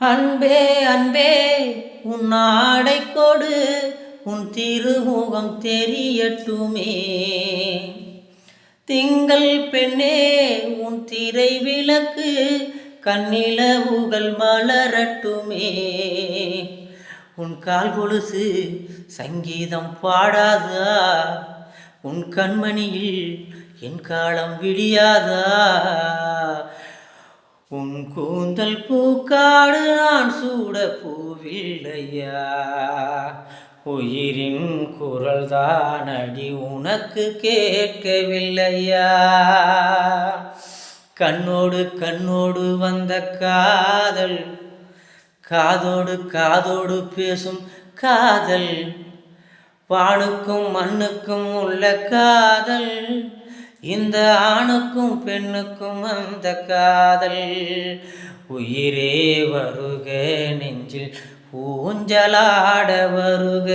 அன்பே அன்பே உன் ஆடை கொடு, உன் திருமுகம் தெரியட்டுமே. திங்கள் பெண்ணே உன் திரை விளக்கு, கண்ணிலவுகள் மலரட்டுமே. உன் கால் கொலுசு சங்கீதம் பாடாதா, உன் கண்மணியில் என் காலம் விடியாதா. உன் கூந்தல் பூக்காடு நான் சூட பூவில்லையா, உயிரின் குரல் தானடி உனக்கு கேட்கவில்லையா. கண்ணோடு கண்ணோடு வந்த காதல், காதோடு காதோடு பேசும் காதல், வானுக்கும் மண்ணுக்கும் உள்ள காதல், இந்த ஆணுக்கும் பெண்ணுக்கும் அந்த காதல். உயிரே வருக, நெஞ்சில் ஊஞ்சலாட வருக.